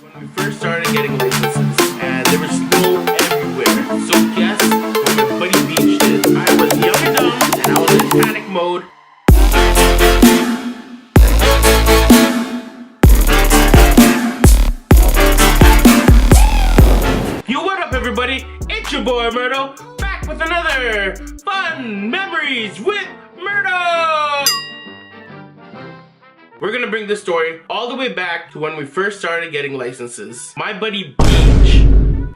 We first started getting licenses, and there was snow everywhere. So guess what my buddy Beach did? I was young and dumb, and I was in panic mode. Yo, what up everybody? It's your boy Murdo, back with another Fun Memories with Murdo! We're gonna bring this story all the way back to when we first started getting licenses. My buddy Beach,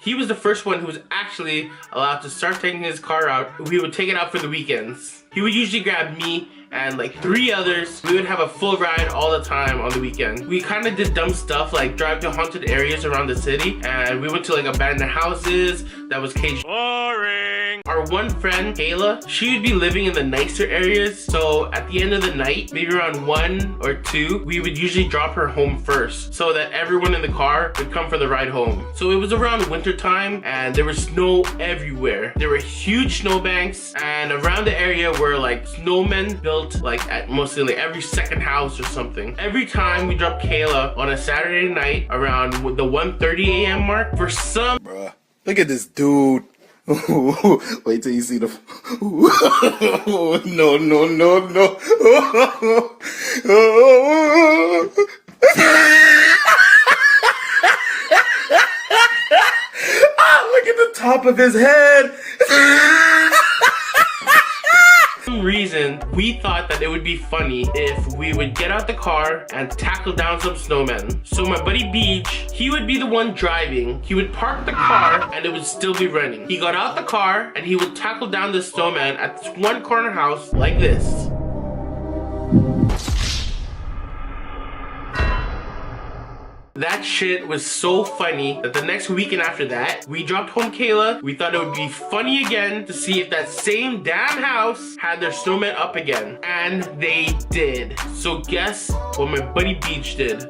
he was the first one who was actually allowed to start taking his car out. We would take it out for the weekends. He would usually grab me and like 3 others. We would have a full ride all the time on the weekend. We kind of did dumb stuff like drive to haunted areas around the city, and we went to like abandoned houses that was caged. Boring. Our one friend, Kayla, she would be living in the nicer areas, so at the end of the night, maybe around 1 or 2, we would usually drop her home first so that everyone in the car would come for the ride home. So it was around winter time, and there was snow everywhere. There were huge snowbanks, and around the area were like snowmen built like at mostly like every second house or something. Every time we dropped Kayla on a Saturday night around the 1:30 a.m. mark, for some... Bruh, look at this dude. Wait till you see the... No. Look at the top of his head. Some reason we thought that it would be funny if we would get out the car and tackle down some snowmen. So my buddy Beach, he would be the one driving. He would park the car and it would still be running. He got out the car and he would tackle down the snowman at this one corner house like this. That shit was so funny that the next weekend after that, we dropped home Kayla. We thought it would be funny again to see if that same damn house had their snowman up again. And they did. So guess what my buddy Beach did?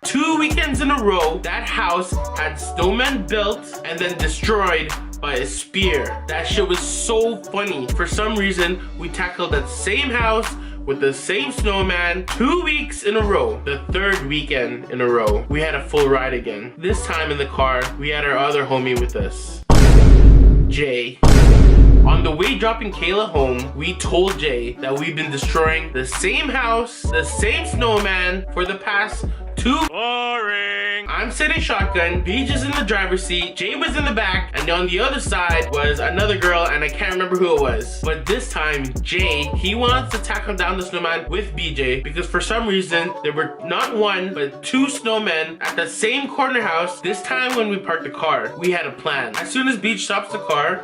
Two weekends in a row, that house had snowmen built and then destroyed by a spear. That shit was so funny. For some reason, we tackled that same house with the same snowman 2 weeks in a row. The 3rd weekend in a row, we had a full ride again. This time in the car, we had our other homie with us, Jay. On the way dropping Kayla home, we told Jay that we've been destroying the same house, the same snowman for the past 2. Boring. I'm sitting shotgun, Beach is in the driver's seat, Jay was in the back, and on the other side was another girl, and I can't remember who it was. But this time, Jay, he wants to tackle down the snowman with BJ because for some reason, there were not 1, but 2 snowmen at the same corner house. This time when we parked the car, we had a plan. As soon as Beach stops the car,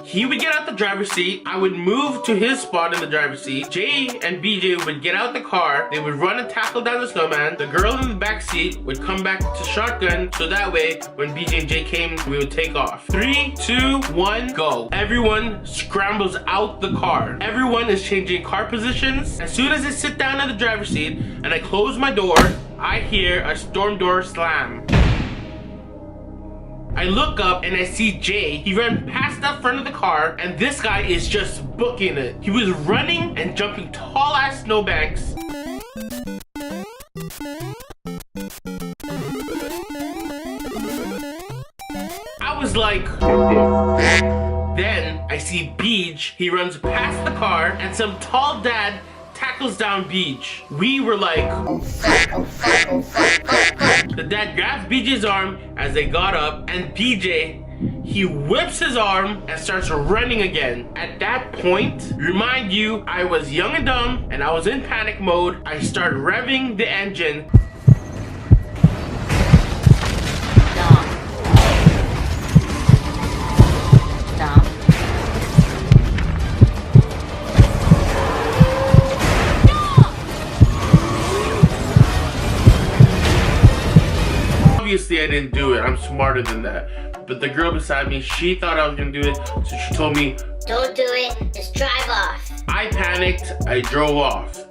he would get out the driver's seat, I would move to his spot in the driver's seat, Jay and BJ would get out the car, they would run and tackle down the snowman, the girl in the back seat would come back to shotgun, so that way when BJ and Jay came, we would take off. 3, 2, 1, go. Everyone scrambles out the car. Everyone is changing car positions. As soon as I sit down in the driver's seat and I close my door, I hear a storm door slam. I look up and I see Jay. He ran past the front of the car and this guy is just booking it. He was running and jumping tall ass snowbanks. I was like, then I see Beach. He runs past the car and some tall dad tackles down Beach. We were like, the dad grabs BJ's arm as they got up, and BJ, he whips his arm and starts running again. At that point, remind you, I was young and dumb and I was in panic mode. I start revving the engine. Obviously I didn't do it, I'm smarter than that. But the girl beside me, she thought I was gonna do it, so she told me, don't do it, just drive off. I panicked, I drove off.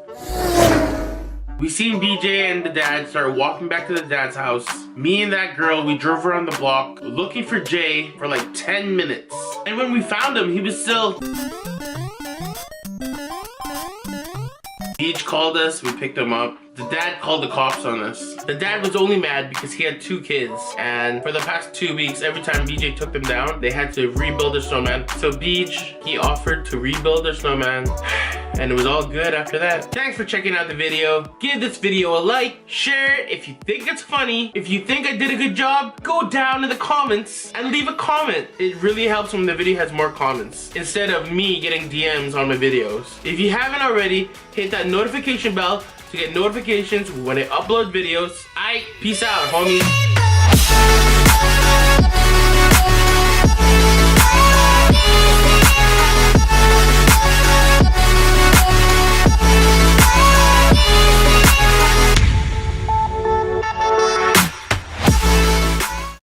We seen BJ and the dad start walking back to the dad's house. Me and that girl, we drove around the block looking for Jay for like 10 minutes. And when we found him, he was still... Beach called us, we picked him up. The dad called the cops on us. The dad was only mad because he had 2 kids. And for the past 2 weeks, every time BJ took them down, they had to rebuild their snowman. So Beach, he offered to rebuild their snowman. And it was all good after that. Thanks for checking out the video. Give this video a like, share it if you think it's funny. If you think I did a good job, go down in the comments and leave a comment. It really helps when the video has more comments instead of me getting DMs on my videos. If you haven't already, hit that notification bell to get notifications when I upload videos. Peace out, homies.